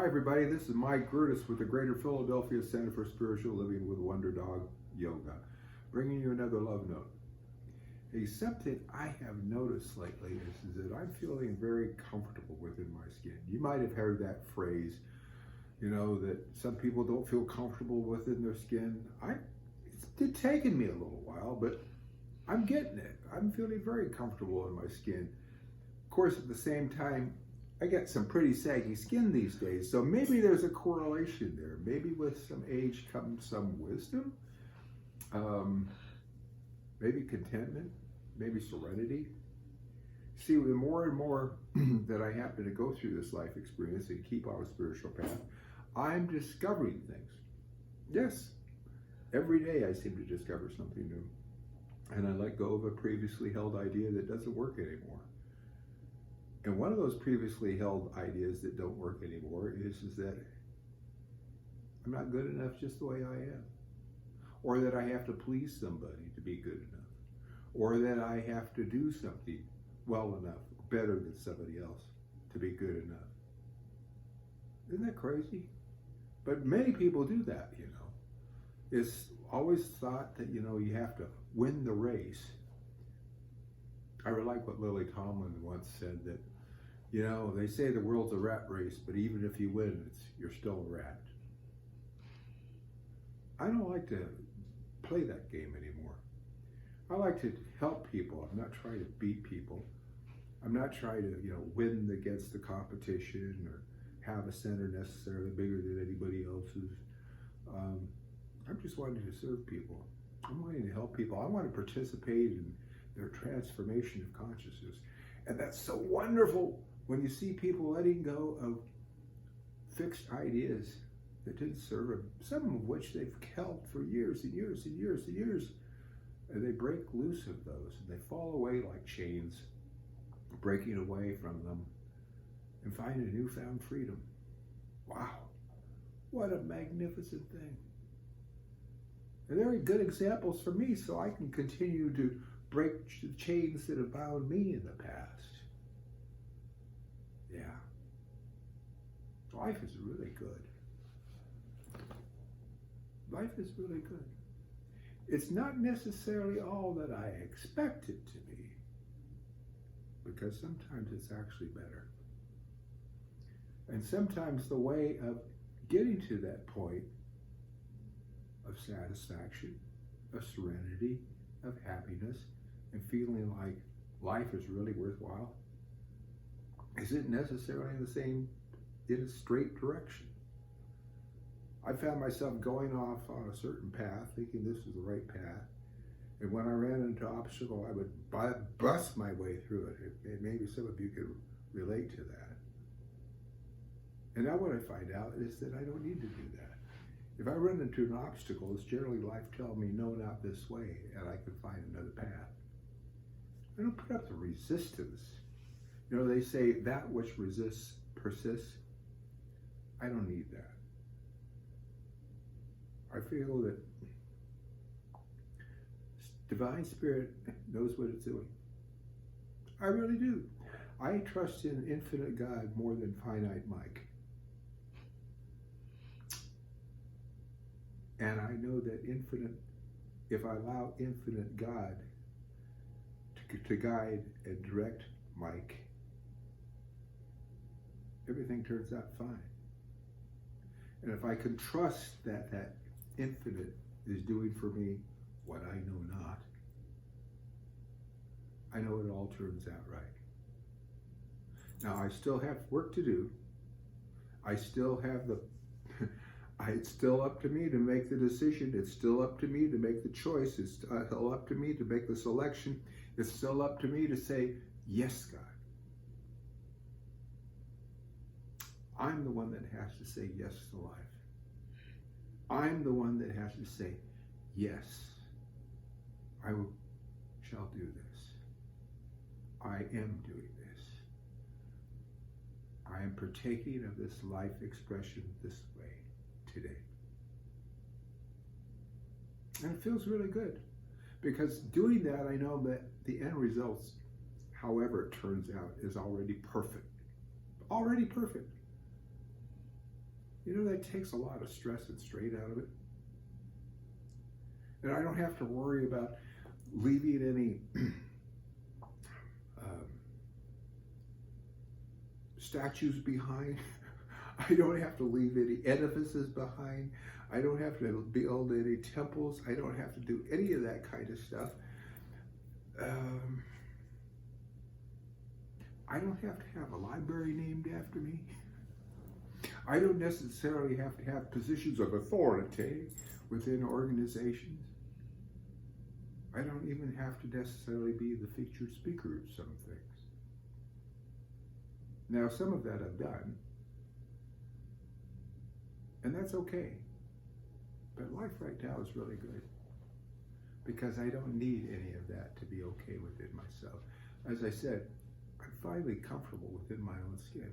everybody, this is Mike Gerdes with the Greater Philadelphia Center for Spiritual Living with Wonder Dog Yoga, bringing you another love note. Something I have noticed lately is that I'm feeling very comfortable within my skin. You might have heard that phrase, that some people don't feel comfortable within their skin. It's taken me a little while, but I'm getting it. I'm feeling very comfortable in my skin. Of course, at the same time, I get some pretty saggy skin these days, so maybe there's a correlation there. Maybe with some age comes some wisdom, maybe contentment, maybe serenity. See, the more and more that I happen to go through this life experience and keep on a spiritual path, I'm discovering things. Yes, every day I seem to discover something new. And I let go of a previously held idea that doesn't work anymore. And one of those previously held ideas that don't work anymore is that I'm not good enough just the way I am. Or that I have to please somebody to be good enough. Or that I have to do something well enough, better than somebody else to be good enough. Isn't that crazy? But many people do that, It's always thought that, you have to win the race. I really like what Lily Tomlin once said, that, they say the world's a rat race, but even if you win, you're still a rat. I don't like to play that game anymore. I like to help people. I'm not trying to beat people. I'm not trying to, win against the competition or have a center necessarily bigger than anybody else's. I'm just wanting to serve people. I'm wanting to help people. I want to participate in their transformation of consciousness. And that's so wonderful when you see people letting go of fixed ideas that didn't serve them, some of which they've held for years and years and years and years. And they break loose of those and they fall away like chains, breaking away from them and find a newfound freedom. Wow, what a magnificent thing. And they're good examples for me so I can continue to break the chains that have bound me in the past. Yeah. Life is really good. Life is really good. It's not necessarily all that I expect it to be, because sometimes it's actually better. And sometimes the way of getting to that point of satisfaction, of serenity, of happiness, and feeling like life is really worthwhile isn't necessarily in a straight direction. I found myself going off on a certain path, thinking this is the right path, and when I ran into an obstacle, I would bust my way through it. Maybe some of you could relate to that. And now what I find out is that I don't need to do that. If I run into an obstacle, it's generally life telling me, no, not this way, and I can find another path. I don't put up the resistance. They say that which resists persists. I don't need that. I feel that Divine Spirit knows what it's doing. I really do. I trust in infinite God more than finite Mike. And I know that if I allow infinite God to guide and direct Mike, everything turns out fine. And if I can trust that that infinite is doing for me what I know not, I know it all turns out right. Now, I still have work to do. I still have it's still up to me to make the decision. It's still up to me to make the choice. It's still up to me to make the selection. It's still up to me to say, yes, God. I'm the one that has to say yes to life. I'm the one that has to say, yes, I shall do this. I am doing this. I am partaking of this life expression this way today. And it feels really good, because doing that, I know that the end results, however it turns out, is already perfect. Already perfect. You know, that takes a lot of stress and strain out of it. And I don't have to worry about leaving any statues behind. I don't have to leave any edifices behind. I don't have to build any temples. I don't have to do any of that kind of stuff. I don't have to have a library named after me. I don't necessarily have to have positions of authority within organizations. I don't even have to necessarily be the featured speaker of some things. Now, some of that I've done, and that's okay. But life right now is really good because I don't need any of that to be okay within myself. As I said, I'm finally comfortable within my own skin.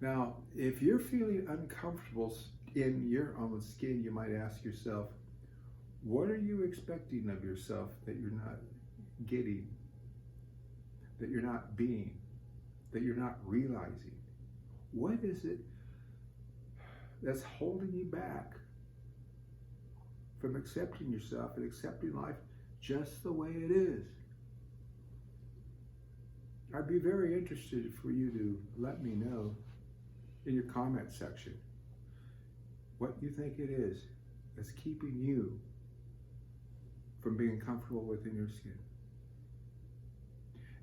Now, if you're feeling uncomfortable in your own skin, you might ask yourself, what are you expecting of yourself that you're not getting, that you're not being, that you're not realizing? What is it that's holding you back from accepting yourself and accepting life just the way it is? I'd be very interested for you to let me know in your comment section what you think it is that's keeping you from being comfortable within your skin.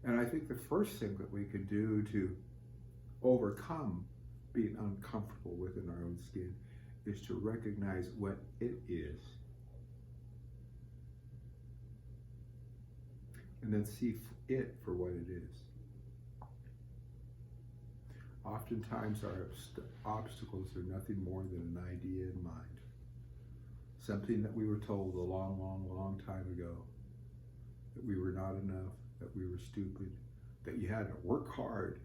And I think the first thing that we can do to overcome being uncomfortable within our own skin is to recognize what it is. And then see it for what it is. Oftentimes our obstacles are nothing more than an idea in mind. Something that we were told a long, long, long time ago. That we were not enough, that we were stupid, that you had to work hard,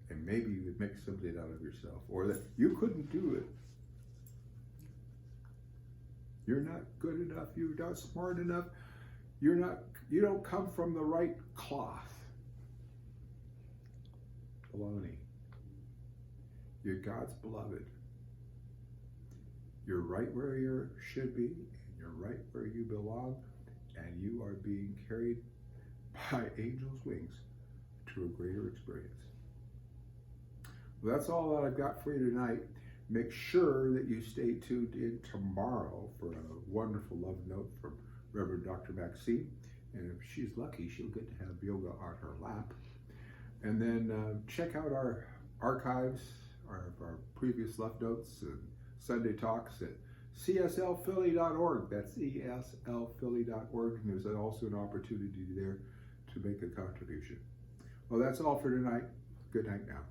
and maybe you would make something out of yourself, or that you couldn't do it. You're not good enough, you're not smart enough, you don't come from the right cloth. Baloney. You're God's beloved. You're right where you should be, and you're right where you belong, and you are being carried by angels' wings to a greater experience. Well, that's all that I've got for you tonight. Make sure that you stay tuned in tomorrow for a wonderful love note from Reverend Dr. Maxine. And if she's lucky, she'll get to have yoga on her lap. And then check out our archives, our previous love notes and Sunday talks at cslphilly.org. That's cslphilly.org. And there's also an opportunity there to make a contribution. Well, that's all for tonight. Good night now.